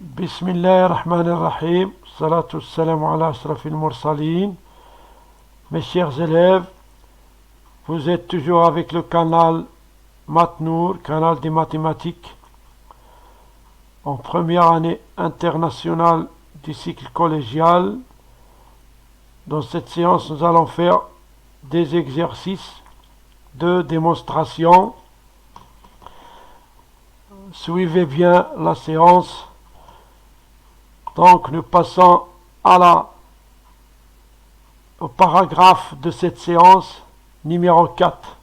بسم الله الرحمن الرحيم الصلاة والسلام على أشرف المرسلين. Mes chers élèves, vous êtes toujours avec le canal Matnour, canal des mathématiques, en première année internationale du cycle collégial. Dans cette séance, nous allons faire des exercices de démonstration. Suivez bien la séance. Donc nous passons au paragraphe de cette séance numéro 4.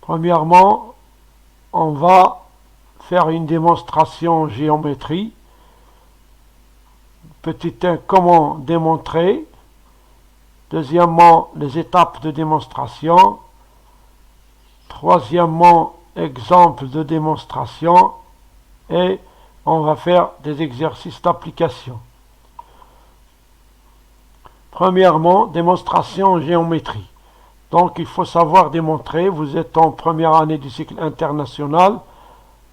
Premièrement, on va faire une démonstration en géométrie. Petit 1, comment démontrer. Deuxièmement, les étapes de démonstration. Troisièmement, exemple de démonstration. Et on va faire des exercices d'application. Premièrement, démonstration en géométrie. Donc, il faut savoir démontrer. Vous êtes en première année du cycle international.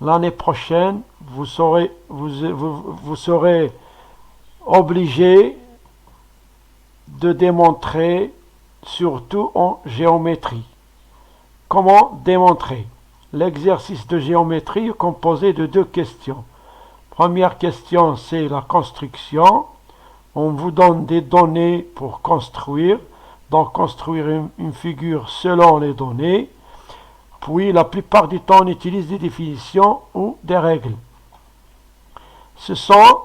L'année prochaine, vous serez obligé de démontrer, surtout en géométrie. Comment démontrer? L'exercice de géométrie est composé de 2 questions. Première question, c'est la construction. On vous donne des données pour construire. Donc, construire une figure selon les données. Puis, la plupart du temps, on utilise des définitions ou des règles. Ce sont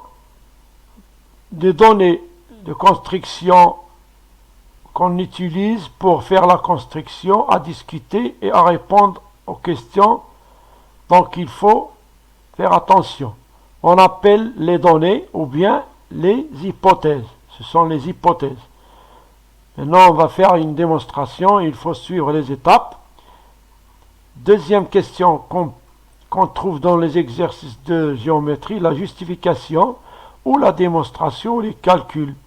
des données de construction qu'on utilise pour faire la construction, à discuter et à répondre aux questions. Donc, il faut faire attention. On appelle les données ou bien les hypothèses. Ce sont les hypothèses. Maintenant, on va faire une démonstration. Il faut suivre les étapes. Deuxième question qu'on trouve dans les exercices de géométrie, la justification ou la démonstration ou les calculs.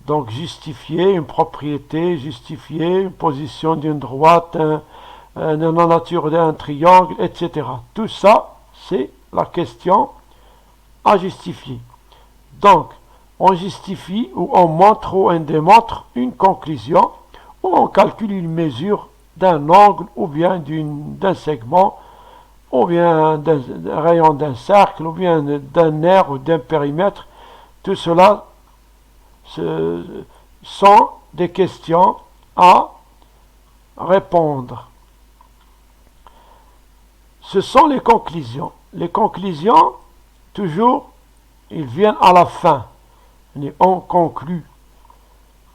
Donc, justifier une propriété, justifier une position d'une droite, la nature d'un triangle, etc. Tout ça, c'est la question à justifier. Donc, on justifie ou on montre ou on démontre une conclusion ou on calcule une mesure d'un angle ou bien d'un segment ou bien d'un rayon d'un cercle ou bien d'un aire ou d'un périmètre. Tout cela sont des questions à répondre. Ce sont les conclusions. Les conclusions, toujours, ils viennent à la fin. On conclut.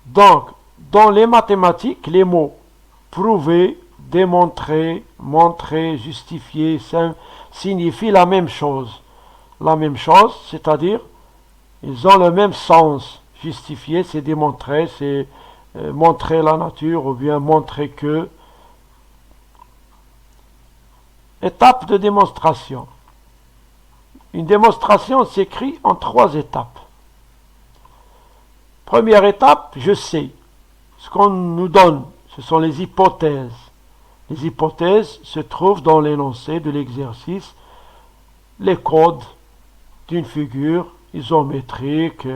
Donc, dans les mathématiques, les mots prouver, démontrer, montrer, justifier, signifient la même chose. La même chose, c'est-à-dire, ils ont le même sens. Justifier, c'est démontrer, c'est montrer la nature ou bien montrer que. Étape de démonstration. Une démonstration s'écrit en 3 étapes. Première étape, je sais. Ce qu'on nous donne, ce sont les hypothèses. Les hypothèses se trouvent dans l'énoncé de l'exercice. Les codes d'une figure isométrique,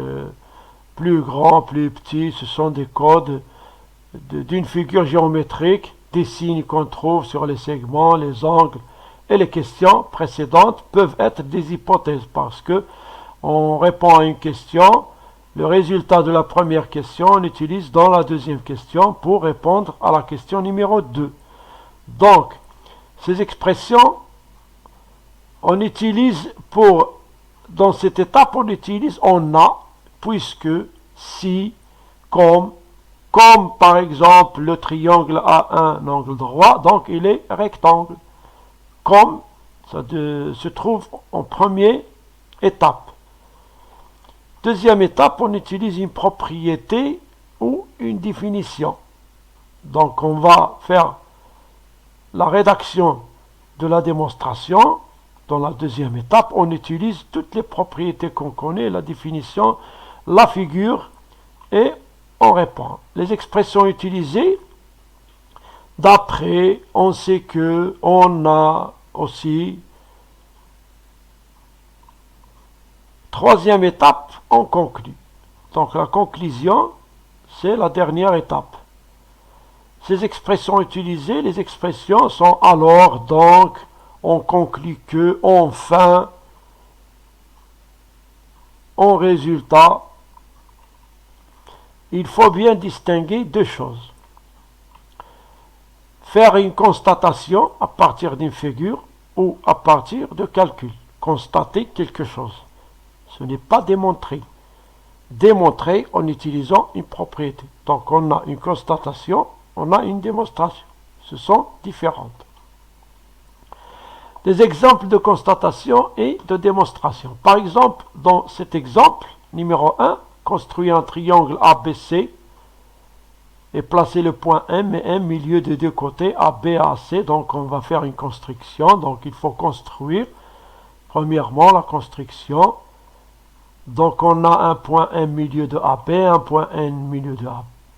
plus grand, plus petit, ce sont des codes d'une figure géométrique, des signes qu'on trouve sur les segments, les angles, et les questions précédentes peuvent être des hypothèses parce que on répond à une question, le résultat de la première question, on l'utilise dans la deuxième question pour répondre à la question numéro 2. Donc, ces expressions, on utilise dans cette étape, on utilise on a, puisque, si, comme par exemple le triangle a un angle droit, donc il est rectangle. Comme ça se trouve en première étape. Deuxième étape, on utilise une propriété ou une définition. Donc on va faire la rédaction de la démonstration. Dans la deuxième étape, on utilise toutes les propriétés qu'on connaît, la définition, la figure, et on répond. Les expressions utilisées, d'après, on sait que, on a aussi, Troisième étape, on conclut. Donc la conclusion, c'est la dernière étape. Ces expressions utilisées, les expressions sont alors, donc, on conclut que, enfin, en résultat. Il faut bien distinguer deux choses. Faire une constatation à partir d'une figure ou à partir de calcul. Constater quelque chose. Ce n'est pas démontrer. Démontrer en utilisant une propriété. Donc on a une constatation, on a une démonstration. Ce sont différentes. Des exemples de constatation et de démonstration. Par exemple, dans cet exemple, numéro 1, construire un triangle ABC et placer le point M et M milieu des deux côtés AB et AC. Donc on va faire une construction. Donc il faut construire premièrement la construction. Donc on a un point M milieu de AB, un point N milieu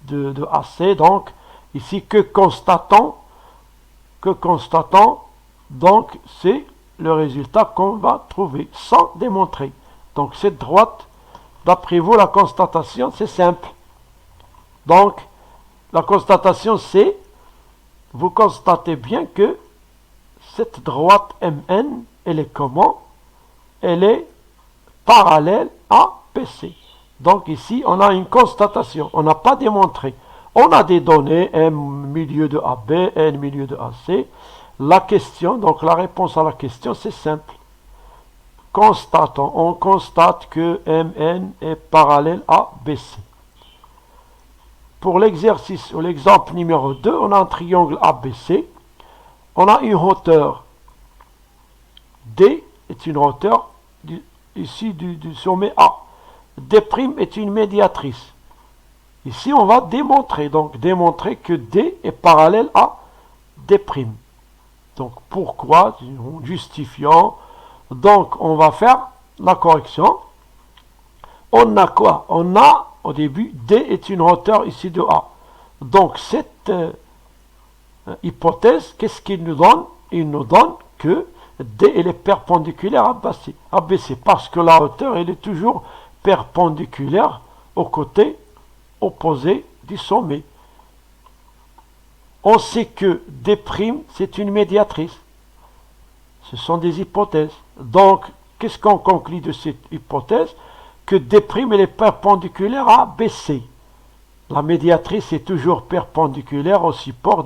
de AC. Donc ici que constatons, donc c'est le résultat qu'on va trouver sans démontrer. Donc cette droite, d'après vous, la constatation, c'est simple. Donc, la constatation, c'est, vous constatez bien que cette droite MN, elle est comment? Elle est parallèle à BC. Donc ici, on a une constatation, on n'a pas démontré. On a des données, M milieu de AB, N milieu de AC. La question, donc la réponse à la question, c'est simple. Constatons, on constate que MN est parallèle à BC. Pour l'exercice ou l'exemple numéro 2, on a un triangle ABC. On a une hauteur. D est une hauteur ici du sommet A. D' est une médiatrice. Ici, on va démontrer. Donc, démontrer que D est parallèle à D'. Donc, pourquoi? En justifiant. Donc, on va faire la correction. On a quoi? On a, au début, D est une hauteur ici de A. Donc, cette hypothèse, qu'est-ce qu'il nous donne? Il nous donne que D elle est perpendiculaire à BC. Parce que la hauteur, elle est toujours perpendiculaire au côté opposé du sommet. On sait que D', c'est une médiatrice. Ce sont des hypothèses. Donc, qu'est-ce qu'on conclut de cette hypothèse? Que D' elle est perpendiculaire à BC. La médiatrice est toujours perpendiculaire au support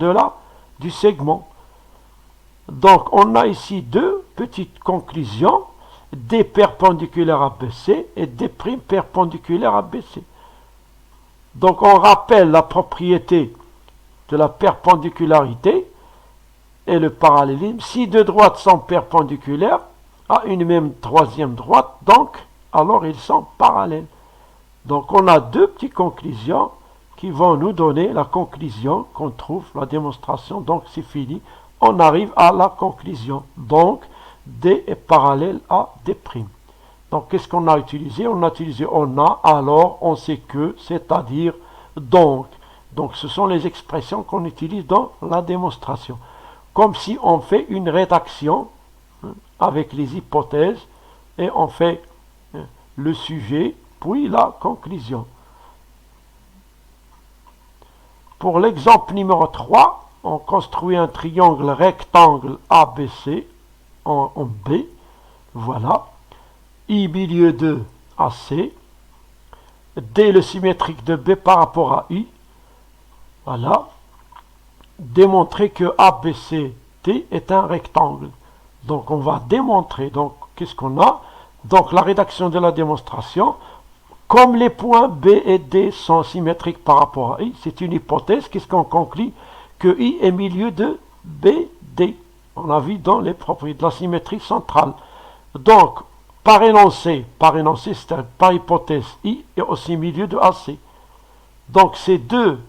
du segment. Donc, on a ici deux petites conclusions. D perpendiculaire à BC et D' perpendiculaire à BC. Donc, on rappelle la propriété de la perpendicularité et le parallélisme. Si deux droites sont perpendiculaires à une même troisième droite, donc, alors ils sont parallèles. Donc, on a deux petites conclusions qui vont nous donner la conclusion qu'on trouve, la démonstration. Donc, c'est fini. On arrive à la conclusion. Donc, D est parallèle à D'. Donc, qu'est-ce qu'on a utilisé? On a utilisé on a, alors, on sait que, c'est-à-dire donc. Donc, ce sont les expressions qu'on utilise dans la démonstration. Comme si on fait une rédaction avec les hypothèses et on fait le sujet, puis la conclusion. Pour l'exemple numéro 3, on construit un triangle rectangle ABC en B. Voilà. I milieu de AC. D le symétrique de B par rapport à I. Voilà. Démontrer que ABCD est un rectangle. Donc on va démontrer. Donc qu'est-ce qu'on a? Donc la rédaction de la démonstration. Comme les points B et D sont symétriques par rapport à I, c'est une hypothèse. Qu'est-ce qu'on conclut? Que I est milieu de BD. On a vu dans les propriétés de la symétrie centrale. Donc, par énoncé, c'est par hypothèse, I est aussi milieu de AC. Donc ces deux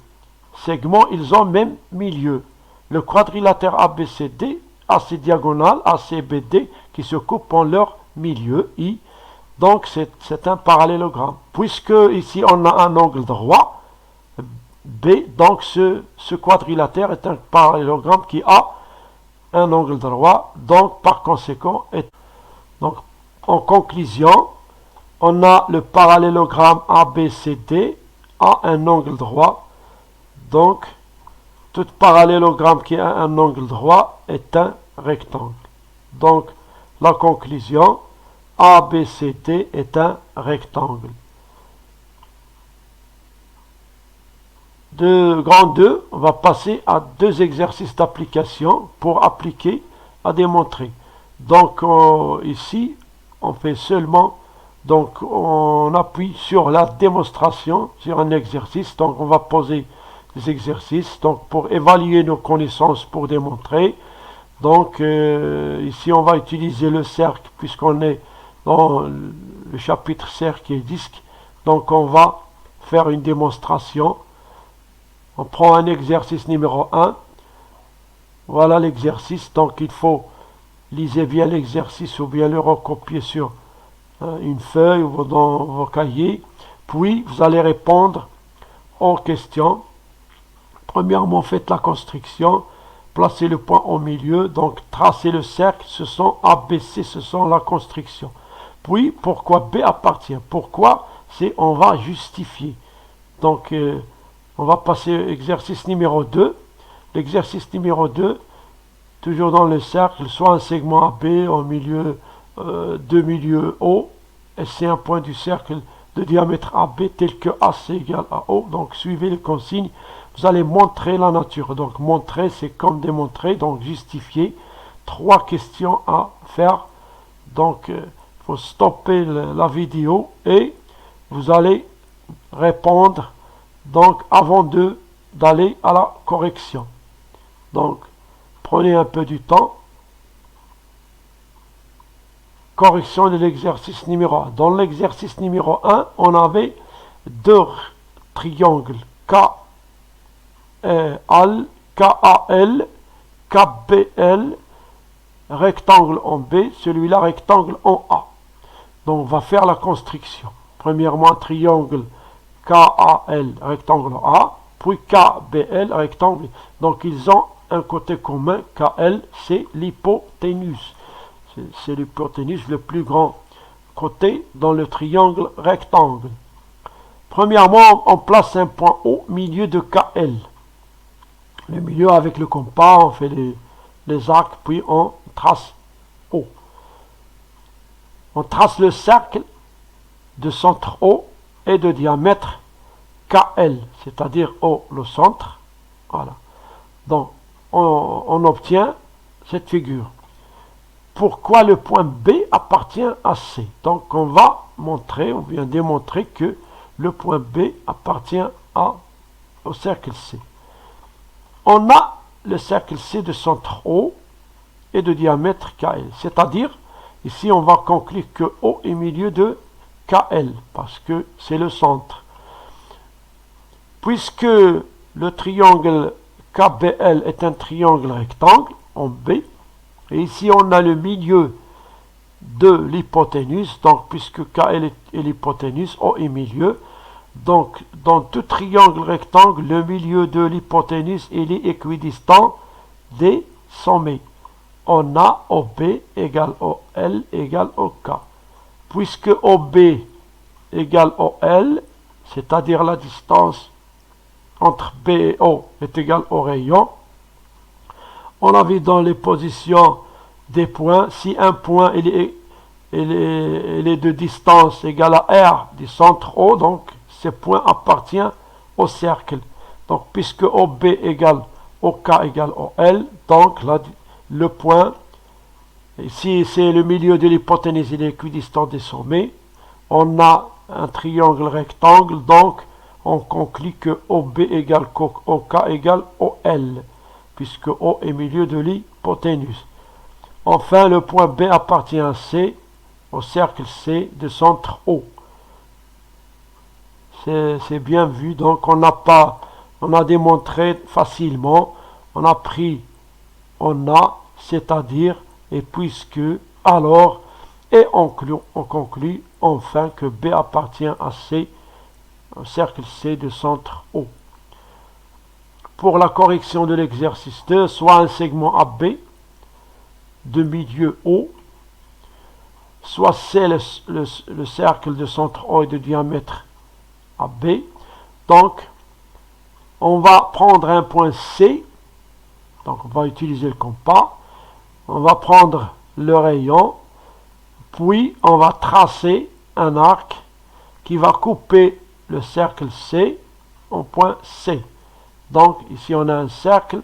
segments, ils ont même milieu. Le quadrilatère ABCD, AC diagonale, ACBD, qui se coupent en leur milieu, I. Donc c'est un parallélogramme. Puisque ici on a un angle droit, B, donc ce quadrilatère est un parallélogramme qui a un angle droit, donc par conséquent, donc en conclusion, On a le parallélogramme ABCD a un angle droit. Donc, tout parallélogramme qui a un angle droit est un rectangle. Donc, la conclusion, ABCD est un rectangle. De grand 2, on va passer à deux exercices d'application pour appliquer à démontrer. Donc, ici, on fait seulement, donc on appuie sur la démonstration, sur un exercice. Donc, on va poser des exercices donc pour évaluer nos connaissances pour démontrer. Donc, ici, on va utiliser le cercle puisqu'on est dans le chapitre cercle et disque. Donc, on va faire une démonstration. On prend un exercice numéro 1. Voilà l'exercice. Donc, il faut liser bien l'exercice ou bien le recopier sur une feuille ou dans vos cahiers. Puis, vous allez répondre aux questions. Premièrement, faites la construction. Placez le point au milieu. Donc, tracez le cercle. Ce sont ABC, ce sont la construction. Puis, pourquoi B appartient? Pourquoi? C'est on va justifier. Donc, on va passer à l'exercice numéro 2. L'exercice numéro 2, toujours dans le cercle, soit un segment AB au milieu, deux milieux O, et c'est un point du cercle de diamètre AB tel que AC égale à O. Donc suivez les consignes, vous allez montrer la nature. Donc montrer, c'est comme démontrer, donc justifier. 3 questions à faire. Donc il faut stopper la vidéo et vous allez répondre donc avant d'aller à la correction. Donc prenez un peu du temps. Correction de l'exercice numéro 1. Dans l'exercice numéro 1, on avait deux triangles KAL, KBL, rectangle en B, celui-là rectangle en A. Donc on va faire la construction. Premièrement, triangle KAL, rectangle A, puis KBL, rectangle B. Donc ils ont un côté commun, KL, c'est l'hypoténuse. C'est l'hypoténuse le plus grand côté dans le triangle rectangle. Premièrement, on place un point au milieu de KL. Le milieu avec le compas, on fait les arcs, puis on trace O. On trace le cercle de centre O et de diamètre KL, c'est-à-dire O le centre. Voilà. Donc, on obtient cette figure. Pourquoi le point B appartient à C? Donc, on va montrer, on vient démontrer que le point B appartient au cercle C. On a le cercle C de centre O et de diamètre KL. C'est-à-dire, ici, on va conclure que O est milieu de KL, parce que c'est le centre. Puisque le triangle KBL est un triangle rectangle en B, et ici on a le milieu de l'hypoténuse, donc puisque KL est l'hypoténuse, O est milieu, donc dans tout triangle rectangle, le milieu de l'hypoténuse il est équidistant des sommets. On a OB égale OL égale OK. Puisque OB égale OL, c'est-à-dire la distance entre B et O est égale au rayon, on a vu dans les positions des points, si un point il est de distance égale à R du centre O, donc ce point appartient au cercle. Donc puisque OB égale OK égale OL, donc le point, ici c'est le milieu de l'hypoténuse, il est équidistant des sommets, on a un triangle rectangle, donc on conclut que OB égale OK égale OL, puisque O est milieu de l'hypoténuse. Enfin, le point B appartient à C, au cercle C de centre O. C'est bien vu, donc on a démontré facilement, on a pris, on a, c'est-à-dire, et puisque, alors, et on conclut enfin que B appartient à C, au cercle C de centre O. Pour la correction de l'exercice 2, soit un segment AB de milieu O, soit c'est le cercle de centre O et de diamètre AB. Donc, on va prendre un point C. Donc, on va utiliser le compas. On va prendre le rayon. Puis, on va tracer un arc qui va couper le cercle C au point C. Donc, ici, on a un cercle.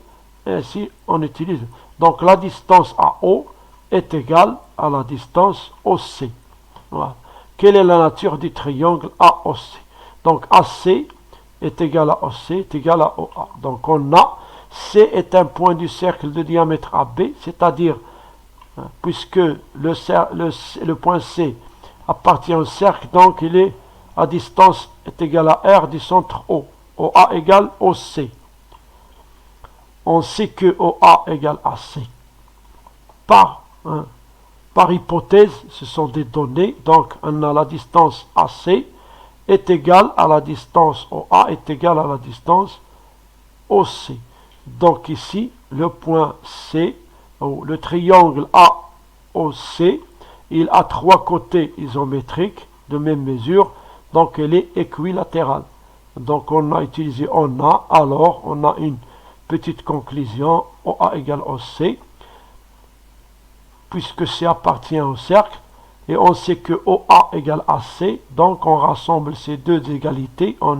Et ici, on utilise. Donc, la distance AO est égale à la distance OC. Voilà. Quelle est la nature du triangle AOC? Donc, AC est égal à OC est égal à OA. Donc, on a C est un point du cercle de diamètre AB, c'est-à-dire, puisque le point C appartient au cercle, donc il est à distance est égale à R du centre O. OA égale OC. On sait que OA égale AC. Par hypothèse, ce sont des données, donc on a la distance AC est égale à la distance OA est égale à la distance OC. Donc ici, le point C, ou le triangle AOC, il a trois côtés isométriques de même mesure, donc elle est équilatérale. Donc on a utilisé OA, alors on a une petite conclusion, OA égale OC, puisque C appartient au cercle, et on sait que OA égale AC, donc on rassemble ces deux égalités en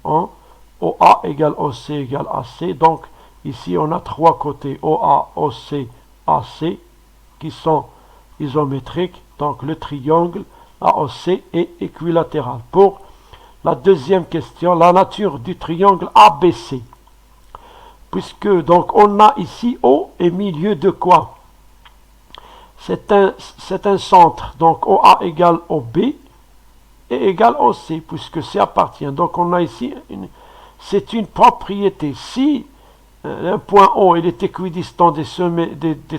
OA égale OC égale AC, donc ici on a trois côtés OA, OC, AC qui sont isométriques, donc le triangle AOC est équilatéral. Pour la deuxième question, la nature du triangle ABC, puisque donc on a ici O et milieu de quoi? C'est un centre, donc OA égale OB et égale OC, puisque C appartient. Donc on a ici, c'est une propriété. Si un point O il est équidistant des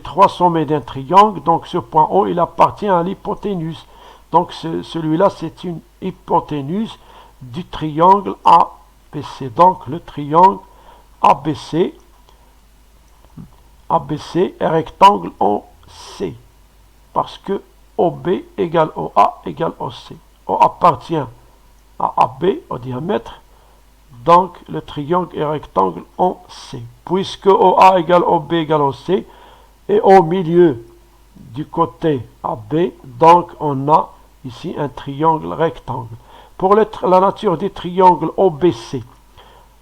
trois sommets d'un triangle, donc ce point O il appartient à l'hypoténuse. Donc celui-là c'est une hypoténuse du triangle ABC. Donc le triangle ABC est rectangle OC. Parce que OB égale OA égale OC. O appartient à AB, au diamètre, donc le triangle est rectangle OC. Puisque OA égale OB égale OC, et au milieu du côté AB, donc on a ici un triangle rectangle. Pour la nature du triangle OBC,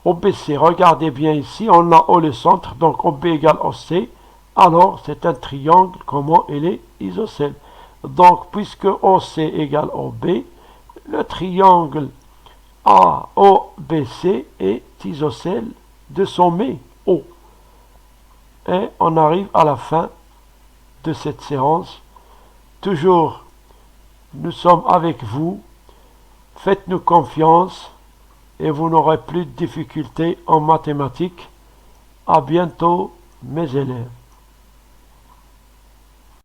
regardez bien ici, on a O le centre, donc OB égale OC, alors c'est un triangle, comment il est isocèle. Donc, puisque OC égale OB, le triangle AOBC est isocèle de sommet O. Et on arrive à la fin de cette séance. Toujours, nous sommes avec vous. Faites-nous confiance et vous n'aurez plus de difficultés en mathématiques. À bientôt, mes élèves.